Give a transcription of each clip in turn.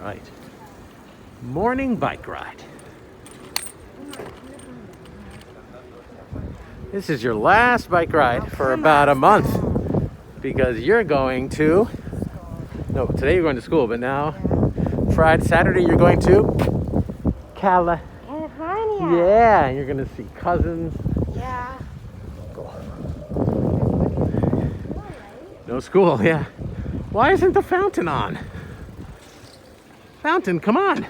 right. Morning bike ride. This is your last bike ride for about a month because you're going to, no, today you're going to school, but now Friday, Saturday you're going to California. Yeah, and you're going to see cousins. Yeah. No school, yeah. Why isn't the fountain on? Fountain, come on.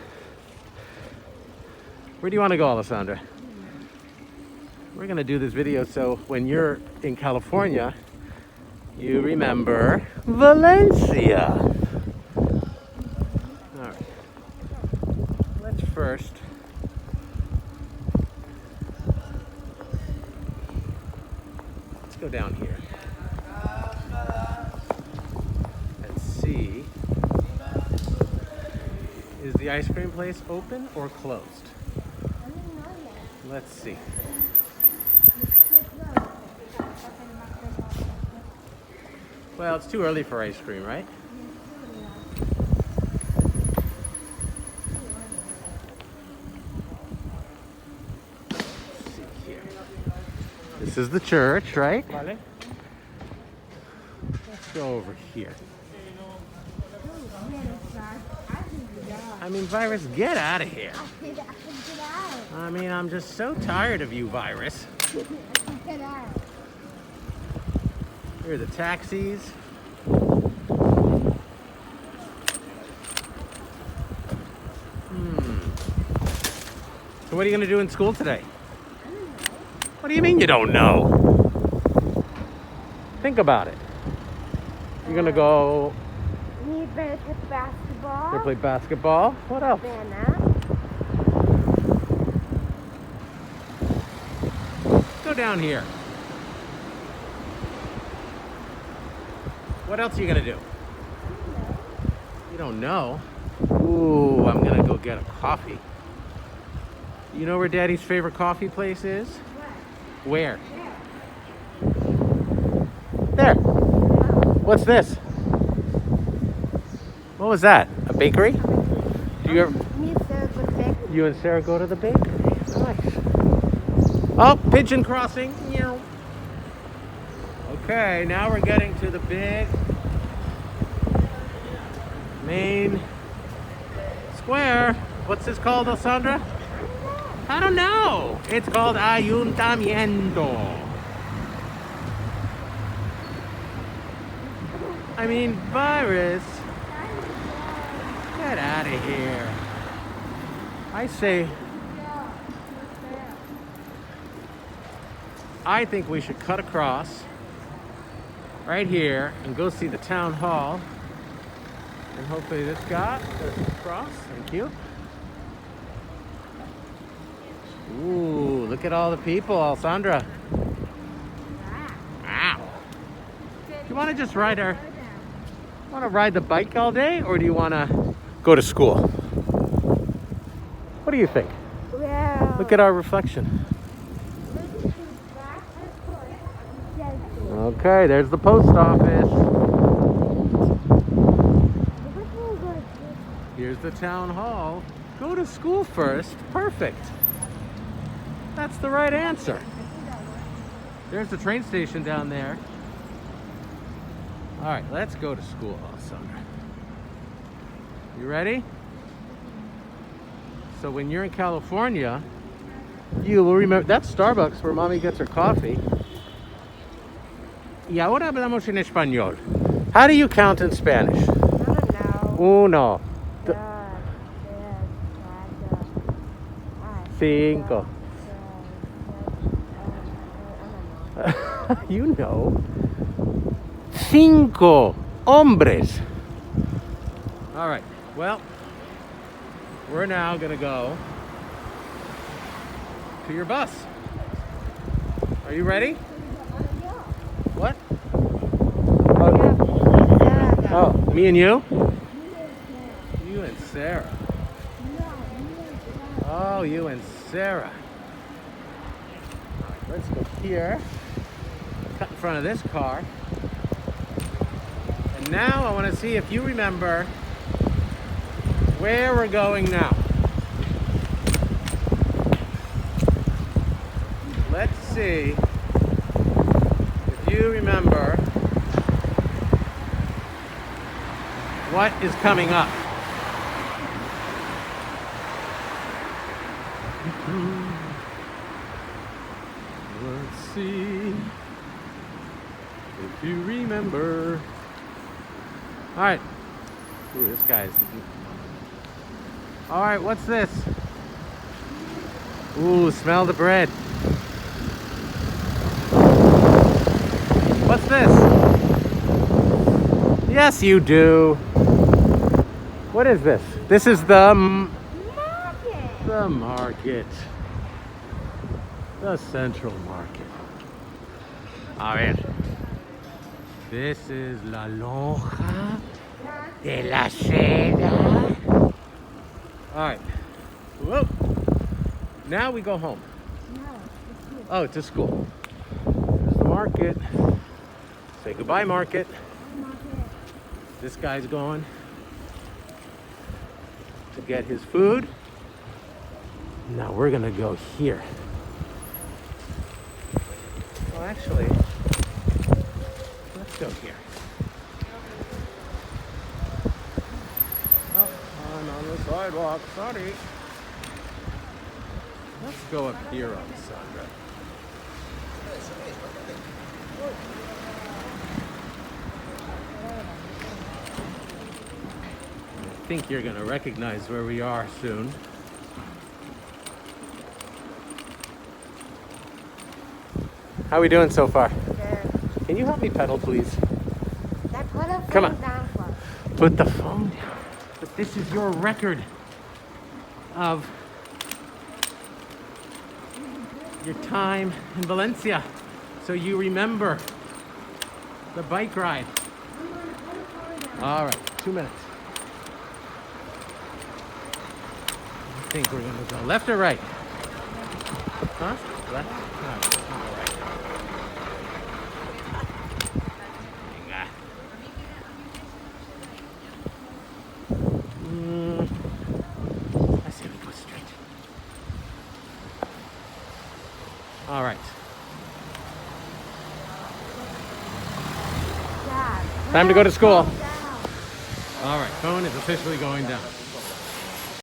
Where do you want to go, Alessandra? We're going to do this video so when you're in California, you remember Valencia. All right. Let's first go down here. Let's see. Is the ice cream place open or closed? Let's see. Well, it's too early for ice cream, right? Let's see here. This is the church, right? Let's go over here. I mean, Virus, get out of here. I mean, I'm just so tired of you, Virus. Here are the taxis. So what are you going to do in school today? What do you mean you don't know? Think about it. You're going to go... We better play basketball. You're going to play basketball? What else? Go down here. What else are you going to do? You don't know? Ooh, I'm going to go get a coffee. You know where Daddy's favorite coffee place is? Where? There. What's this? What was that? A bakery? Do you ever... You and Sarah go to the bakery. Nice. Oh, pigeon crossing. Okay, now we're getting to the big main square. What's this called, Alessandra? I don't know. It's called Ayuntamiento. I mean, Virus. Get out of here. I say, I think we should cut across right here and go see the town hall. And hopefully this guy goes across. Thank you. Ooh, look at all the people, Alessandra. Wow. Do you want to just ride the bike all day, or do you want to go to school? What do you think? Well, Look at our reflection. Okay, there's the post office. Here's the town hall. Go to school first. Perfect. That's the right answer. There's the train station down there. All right, let's go to school, Alessandra. You ready? So when you're in California, you will remember, that's Starbucks where Mommy gets her coffee. Y ahora hablamos en español. How do you count in Spanish? I don't know. Uno, Dos, tres, cuatro, cinco. You know. Cinco hombres. All right, well, we're now gonna go to your bus. Are you ready? What? Oh, me and you? You and Sarah. Oh, you and Sarah. All right, let's go here. Cut in front of this car. And now I want to see if you remember where we're going now. Let's see if you remember what is coming up. Let's see if you remember. All right. Ooh, this guy's. All right, what's this? Ooh, smell the bread. What's this? Yes, you do. What is this? This is the Market. the market. The Central Market. A ver. This is La Lonja de la Seda. All right. Whoa. Now we go home. No, it's here. Oh, to school. There's the market. Say goodbye, market. Market. This guy's going to get his food. Now we're gonna go here. Well, actually, let's go here. Oh, I'm on the sidewalk. Sorry. Let's go up here on Sandra. I think you're gonna recognize where we are soon. How are we doing so far? Good. Can you help me pedal, please? Now put a phone Come on. down first. Put the phone down. But this is your record of your time in Valencia. So you remember the bike ride. All right, 2 minutes. I think we're gonna go left or right? Huh? Left? All right, we'll go right. Venga. I say we go straight. All right. Dad, Time to go to school. phone down. All right, phone is officially going down.